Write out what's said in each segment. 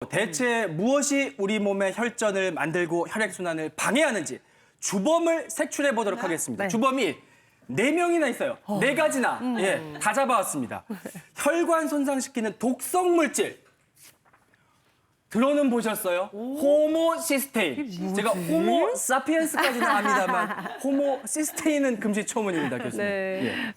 대체 무엇이 우리 몸의 혈전을 만들고 혈액순환을 방해하는지 주범을 색출해 보도록 하겠습니다. 주범이 4명이나 있어요. 4가지나. 다 잡아왔습니다. 혈관 손상시키는 독성 물질. 들어는 보셨어요? 호모시스테인. 제가 호모사피엔스까지는 압니다만 호모시스테인은 금시초문입니다, 교수님.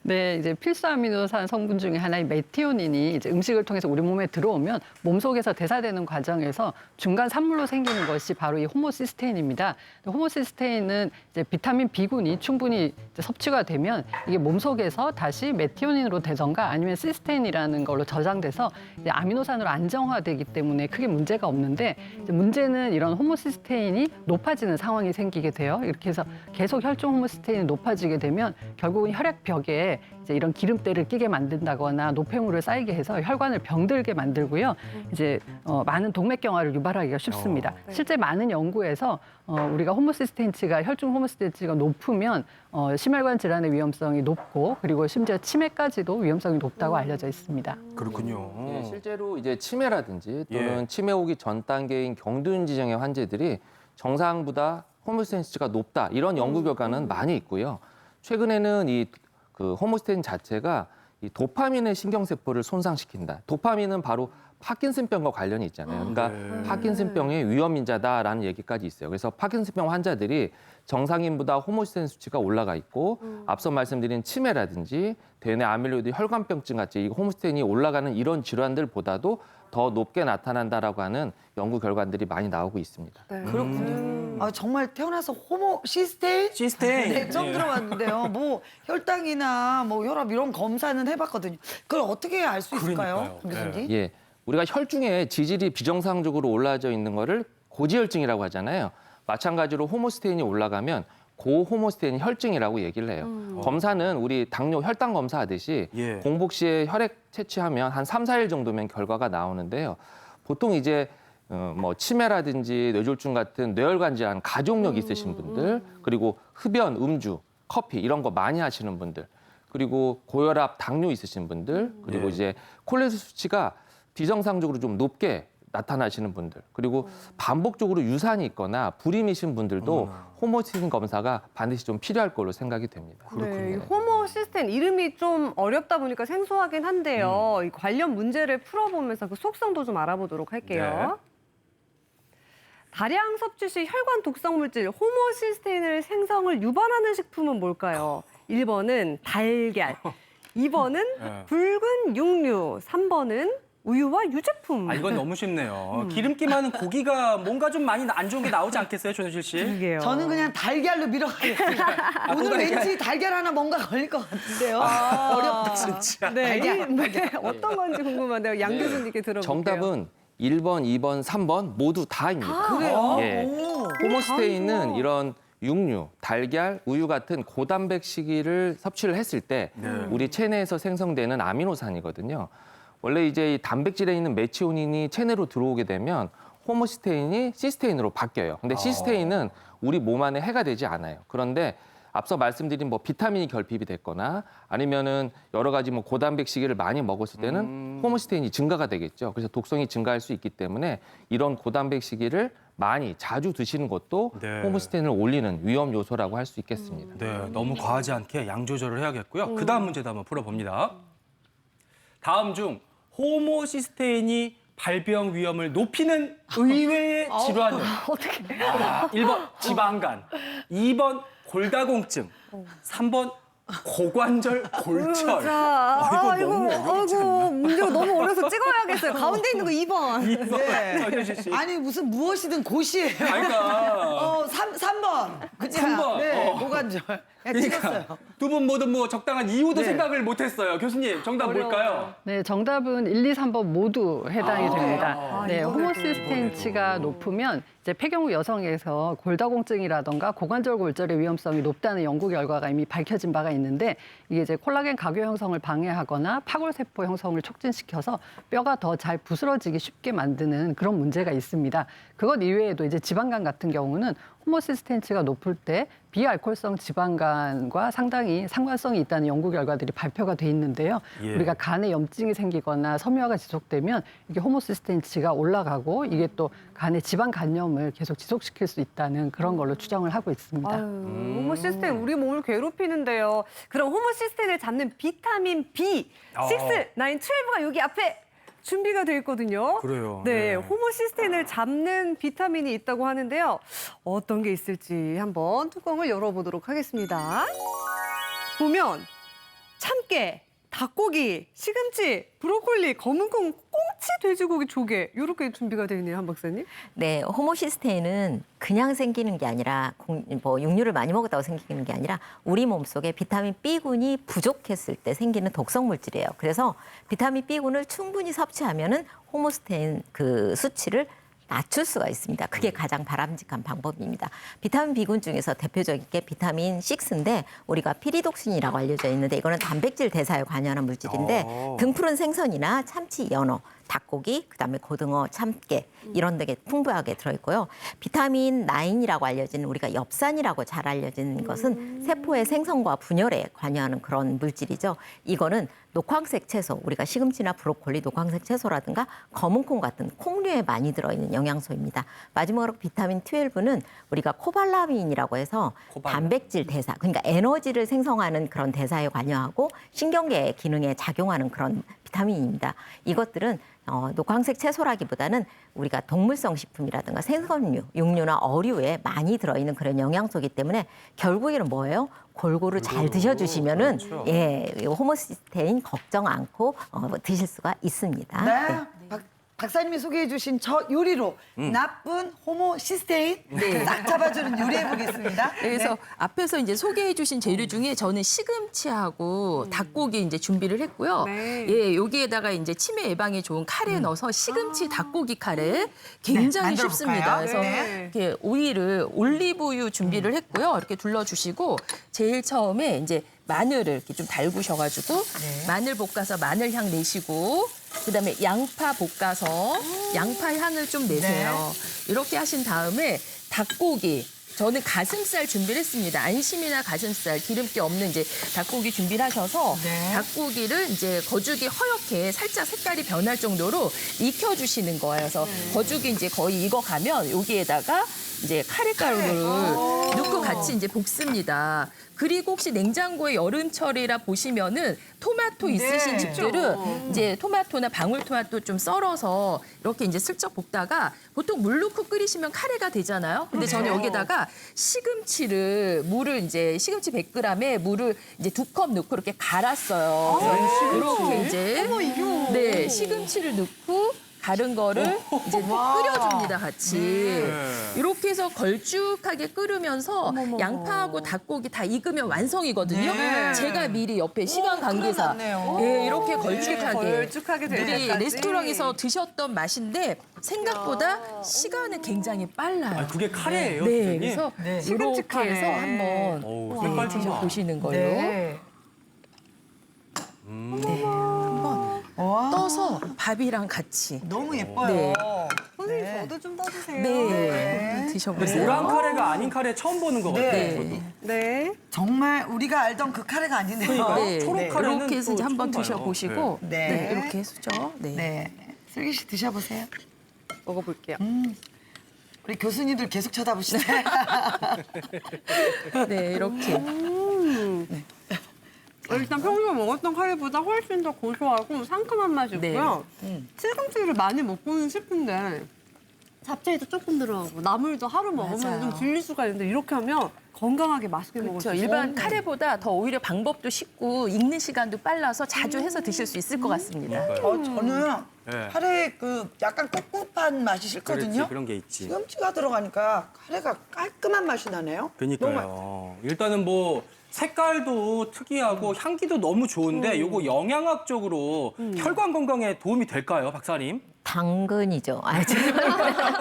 네, 이제 필수 아미노산 성분 중에 하나인 메티오닌이 이제 음식을 통해서 우리 몸에 들어오면 몸속에서 대사되는 과정에서 중간 산물로 생기는 것이 바로 이 호모시스테인입니다. 호모시스테인은 이제 비타민 B군이 충분히 이제 섭취가 되면 이게 몸속에서 다시 메티오닌으로 되던가 아니면 시스테인이라는 걸로 저장돼서 이제 아미노산으로 안정화되기 때문에 크게 문제가 없는데 이제 문제는 이런 호모시스테인이 높아지는 상황이 생기게 돼요. 이렇게 해서 계속 혈중 호모시스테인이 높아지게 되면 결국은 혈액벽에 이제 이런 기름때를 끼게 만든다거나 노폐물을 쌓이게 해서 혈관을 병들게 만들고요. 이제 많은 동맥경화를 유발하기가 쉽습니다. 실제 많은 연구에서 우리가 호모시스테인치가 혈중 호모시스테인치가 높으면 심혈관 질환의 위험성이 높고 그리고 심지어 치매까지도 위험성이 높다고 알려져 있습니다. 그렇군요. 예, 실제로 이제 치매라든지 또는 치매 오기 전 단계인 경두인 지정의 환자들이 정상보다 호모시스테인치가 높다 이런 연구 결과는 많이 있고요. 최근에는 그 호모시스테인 자체가 이 도파민의 신경세포를 손상시킨다. 도파민은 바로 파킨슨병과 관련이 있잖아요. 그러니까 파킨슨병의 위험 인자다라는 얘기까지 있어요. 그래서 파킨슨병 환자들이 정상인보다 호모시스테인 수치가 올라가 있고 앞서 말씀드린 치매라든지 대뇌 아밀로이드 혈관병증 같이 이 호모시스테인이 올라가는 이런 질환들보다도 더 높게 나타난다라고 하는 연구 결과들이 많이 나오고 있습니다. 그렇군요. 아, 정말 태어나서 호모시스테인? 시스테인. 네, 처음 들어봤는데요. 뭐 혈당이나 뭐 혈압 이런 검사는 해봤거든요. 그걸 어떻게 알 수 있을까요, 그러니까요. 교수님? 예, 우리가 혈중에 지질이 비정상적으로 올라져 있는 거를 고지혈증이라고 하잖아요. 마찬가지로 호모시스테인이 올라가면 고호모시스테인 혈증이라고 얘기를 해요. 검사는 우리 당뇨 혈당 검사하듯이 공복 시에 혈액 채취하면 한 3, 4일 정도면 결과가 나오는데요. 보통 이제 뭐 치매라든지 뇌졸중 같은 뇌혈관 질환, 가족력 있으신 분들, 그리고 흡연, 음주, 커피 이런 거 많이 하시는 분들, 그리고 고혈압, 당뇨 있으신 분들, 그리고 이제 콜레스테롤 수치가 비정상적으로 좀 높게 나타나시는 분들, 그리고 반복적으로 유산이 있거나 불임이신 분들도 호모시스테인 검사가 반드시 좀 필요할 걸로 생각이 됩니다. 네, 호모시스테인 이름이 좀 어렵다 보니까 생소하긴 한데요. 이 관련 문제를 풀어보면서 그 속성도 좀 알아보도록 할게요. 다량 섭취 시 혈관 독성 물질 호모시스테인을 생성을 유발하는 식품은 뭘까요? 1번은 달걀, 2번은 붉은 육류, 3번은 우유와 유제품. 아, 이건 너무 쉽네요. 기름기 많은 고기가 뭔가 좀 많이 안 좋은 게 나오지 않겠어요, 조현실 씨? 그러게요. 저는 그냥 달걀로 밀어가겠습니다. 오늘 왠지 달걀 하나 뭔가 걸릴 것 같은데요. 어렵다. 진짜. 네, 달걀. 네, 어떤 건지 궁금한데요. 양 교수님께 들어볼게요. 정답은 1번, 2번, 3번 모두 다입니다. 그래요? 예. 오. 호모시스테인은 이런 육류, 달걀, 우유 같은 고단백 식이를 섭취를 했을 때 우리 체내에서 생성되는 아미노산이거든요. 원래 이제 이 단백질에 있는 메치오닌이 체내로 들어오게 되면 호모시스테인이 시스테인으로 바뀌어요. 근데 시스테인은 우리 몸 안에 해가 되지 않아요. 그런데 앞서 말씀드린 뭐 비타민이 결핍이 됐거나 아니면은 여러 가지 뭐 고단백 식이를 많이 먹었을 때는 호모시스테인이 증가가 되겠죠. 그래서 독성이 증가할 수 있기 때문에 이런 고단백 식이를 많이 자주 드시는 것도 호모시스테인을 올리는 위험 요소라고 할 수 있겠습니다. 네, 너무 과하지 않게 양 조절을 해야겠고요. 그 다음 문제도 한번 풀어봅니다. 다음 중 호모시스테인이 발병 위험을 높이는 의외의 질환은 어떻게? 1번 지방간, 2번 골다공증, 3번 고관절 골절. 자, 이거 너무 어렵지 않나? 문제가 너무 어려서 찍어야겠어요. 가운데 있는 거 2번. 네. 조현실 씨. 아니 무슨 무엇이든 고시예요. 그러니까 3번. 그치? 3번. 네, 고관절. 그냥 찍었어요. 그러니까 두 분 모두 뭐 적당한 이유도 생각을 못했어요. 교수님 정답 뭘까요? 네, 정답은 1, 2, 3번 모두 해당이 됩니다. 네, 이거를 호모시스테인치가 높으면 이제 폐경 후 여성에서 골다공증이라던가 고관절 골절의 위험성이 높다는 연구 결과가 이미 밝혀진 바가 있는데 이게 이제 콜라겐 각유 형성을 방해하거나 파골세포 형성을 촉진시켜서 뼈가 더 잘 부스러지기 쉽게 만드는 그런 문제가 있습니다. 그것 이외에도 이제 지방간 같은 경우는 호모시스테인치가 높을 때 비알코올성 지방간과 상당히 상관성이 있다는 연구 결과들이 발표가 돼 있는데요. 예. 우리가 간에 염증이 생기거나 섬유화가 지속되면 이게 호모시스테인치가 올라가고 이게 또 간에 지방 간염을 계속 지속시킬 수 있다는 그런 걸로 추정을 하고 있습니다. 아유, 호모시스테인 우리 몸을 괴롭히는데요. 그럼 호모시스테인을 잡는 비타민 B, 6, 9, 12가 여기 앞에 준비가 되어 있거든요. 그래요. 네, 네. 호모시스테인을 잡는 비타민이 있다고 하는데요. 어떤 게 있을지 한번 뚜껑을 열어보도록 하겠습니다. 보면 참깨, 닭고기, 시금치, 브로콜리, 검은콩, 꽁치, 돼지고기, 조개 이렇게 준비가 되어 있네요, 한 박사님. 네, 호모시스테인은 그냥 생기는 게 아니라 육류를 많이 먹었다고 생기는 게 아니라 우리 몸속에 비타민 B군이 부족했을 때 생기는 독성 물질이에요. 그래서 비타민 B군을 충분히 섭취하면은 호모시스테인 그 수치를 낮출 수가 있습니다. 그게 가장 바람직한 방법입니다. 비타민 B군 중에서 대표적인 게 비타민 6인데 우리가 피리독신이라고 알려져 있는데 이거는 단백질 대사에 관여하는 물질인데 등푸른 생선이나 참치, 연어, 닭고기, 그다음에 고등어, 참깨 이런 데게 풍부하게 들어있고요. 비타민 9이라고 알려지는 우리가 엽산이라고 잘 알려진 것은 세포의 생성과 분열에 관여하는 그런 물질이죠. 이거는 녹황색 채소, 우리가 시금치나 브로콜리, 녹황색 채소라든가 검은콩 같은 콩류에 많이 들어있는 영양소입니다. 마지막으로 비타민 12는 우리가 코발라민이라고 해서 단백질 대사, 그러니까 에너지를 생성하는 그런 대사에 관여하고 신경계 기능에 작용하는 그런 비타민입니다. 이것들은 녹황색 채소라기보다는 우리가 동물성 식품이라든가 생선류, 육류나 어류에 많이 들어있는 그런 영양소이기 때문에 결국에는 뭐예요? 골고루 잘 드셔주시면은 그렇죠. 예, 호모시스테인 걱정 않고 드실 수가 있습니다. 네. 박사님이 소개해 주신 저 요리로 나쁜 호모시스테인 딱 잡아주는 요리해 보겠습니다. 그래서 앞에서 이제 소개해 주신 재료 중에 저는 시금치하고 닭고기 이제 준비를 했고요. 네. 예, 여기에다가 이제 치매 예방에 좋은 카레 넣어서 시금치 닭고기 카레 굉장히 만들어 쉽습니다. 볼까요? 그래서 네. 이렇게 오일을 올리브유 준비를 했고요. 이렇게 둘러주시고 제일 처음에 이제 마늘을 이렇게 좀 달구셔가지고 마늘 볶아서 마늘 향 내시고 그다음에 양파 볶아서 양파 향을 좀 내세요. 이렇게 하신 다음에 닭고기 저는 가슴살 준비를 했습니다. 안심이나 가슴살 기름기 없는 이제 닭고기 준비를 하셔서 닭고기를 이제 거죽이 허옇게 살짝 색깔이 변할 정도로 익혀주시는 거예요. 그래서 거죽이 이제 거의 익어가면 여기에다가 이제 카레가루를 넣고 같이 이제 볶습니다. 그리고 혹시 냉장고에 여름철이라 보시면은 토마토 있으신 집들은 이제 토마토나 방울토마토 좀 썰어서 이렇게 이제 슬쩍 볶다가 보통 물 넣고 끓이시면 카레가 되잖아요. 근데 저는 여기다가 물을 이제 시금치 100g에 물을 이제 2컵 넣고 이렇게 갈았어요. 이렇게 이제 네, 시금치를 넣고 다른 거를 이제 끓여줍니다, 같이. 이렇게 해서 걸쭉하게 끓으면서 양파하고 닭고기 다 익으면 완성이거든요. 제가 미리 옆에 시간 관계사 예, 이렇게 걸쭉하게 될 우리 때까지. 레스토랑에서 드셨던 맛인데 생각보다 시간은 굉장히 빨라요. 아, 그게 카레예요, 네, 선생님? 그래서 시금치 이렇게 카레. 해서 한번 어우, 색깔 좀 봐. 드셔보시는 걸로. 네. 떠서 밥이랑 같이. 너무 예뻐요. 네. 선생님 저도 좀 떠주세요. 네, 드셔보세요. 노란 카레가 아닌 카레 처음 보는 거 같아요. 네. 네. 정말 우리가 알던 그 카레가 아니네요. 그러니까요. 네, 초록 카레는 이렇게 해서 또 이제 한번 처음 봐요. 드셔보시고 네. 네, 이렇게 해수죠. 네. 네. 슬기 씨 드셔보세요. 먹어볼게요. 우리 교수님들 계속 쳐다보시네. 네, 이렇게. 일단 평소에 먹었던 카레보다 훨씬 더 고소하고 상큼한 맛이고요. 시금치를 많이 먹고는 싶은데 잡채도 조금 들어가고 나물도 하루 먹으면 좀 질릴 수가 있는데 이렇게 하면 건강하게 맛있게 먹을 수 그렇죠. 있어요. 일반 카레보다 더 오히려 방법도 쉽고 익는 시간도 빨라서 자주 해서 드실 수 있을 것 같습니다. 저는 네. 카레 그 약간 꿉꿉한 맛이 싫거든요. 그렇지, 그런 게 있지. 시금치가 들어가니까 카레가 깔끔한 맛이 나네요. 너무 그러니까요. 일단은 뭐 색깔도 특이하고 향기도 너무 좋은데 요거 영양학적으로 혈관 건강에 도움이 될까요, 박사님? 당근이죠. 아, 죄송합니다.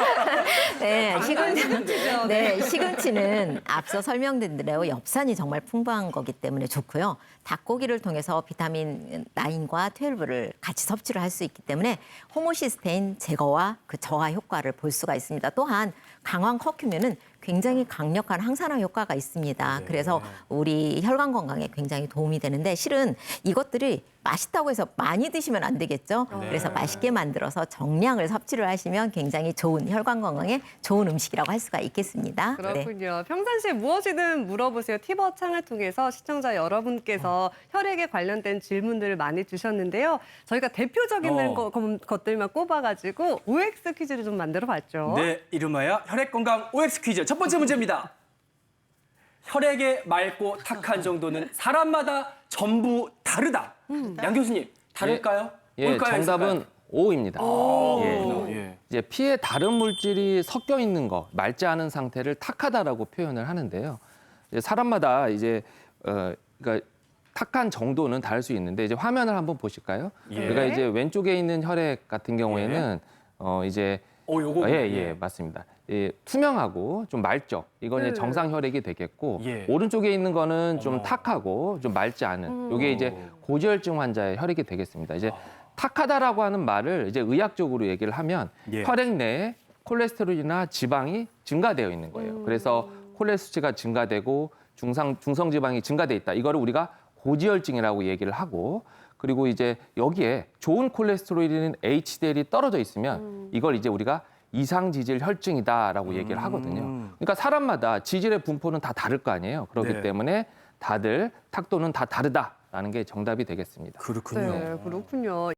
네, 시금치는 앞서 설명드린 대로 엽산이 정말 풍부한 거기 때문에 좋고요. 닭고기를 통해서 비타민 9과 12를 같이 섭취를 할 수 있기 때문에 호모시스테인 제거와 그 저하 효과를 볼 수가 있습니다. 또한 강황 커큐면은 굉장히 강력한 항산화 효과가 있습니다. 그래서 우리 혈관 건강에 굉장히 도움이 되는데 실은 이것들이 맛있다고 해서 많이 드시면 안 되겠죠. 그래서 맛있게 만들어서 정량을 섭취를 하시면 굉장히 좋은 혈관 건강에 좋은 음식이라고 할 수가 있겠습니다. 네. 그렇군요. 평상시에 무엇이든 물어보세요. 티버 창을 통해서 시청자 여러분께서 혈액에 관련된 질문들을 많이 주셨는데요. 저희가 대표적인 것들만 꼽아가지고 OX 퀴즈를 좀 만들어봤죠. 네, 이름하여 혈액건강 OX 퀴즈. 첫 번째 문제입니다. 혈액의 맑고 탁한 정도는 사람마다 전부 다르다. 양 교수님, 다를까요? 예, 뭘까요? 정답은 있을까요? O입니다. 예. 예. 이제 피에 다른 물질이 섞여 있는 거, 맑지 않은 상태를 탁하다라고 표현을 하는데요. 이제 사람마다 이제 그러니까 탁한 정도는 다를 수 있는데 이제 화면을 한번 보실까요? 예. 그러니까 이제 왼쪽에 있는 혈액 같은 경우에는 이제 요거. 예, 맞습니다. 예, 투명하고 좀 맑죠. 이건 이제 정상 혈액이 되겠고 예. 오른쪽에 있는 거는 좀 탁하고 좀 맑지 않은 이게 이제 고지혈증 환자의 혈액이 되겠습니다. 이제 탁하다라고 하는 말을 이제 의학적으로 얘기를 하면 예. 혈액 내에 콜레스테롤이나 지방이 증가되어 있는 거예요. 그래서 콜레스테롤이 증가되고 중성 지방이 증가돼 있다. 이거를 우리가 고지혈증이라고 얘기를 하고 그리고 이제 여기에 좋은 콜레스테롤인 HDL이 떨어져 있으면 이걸 이제 우리가 이상지질 혈증이다라고 얘기를 하거든요. 그러니까 사람마다 지질의 분포는 다 다를 거 아니에요. 그렇기 네. 때문에 다들 탁도는 다 다르다라는 게 정답이 되겠습니다. 그렇군요. 네, 그렇군요.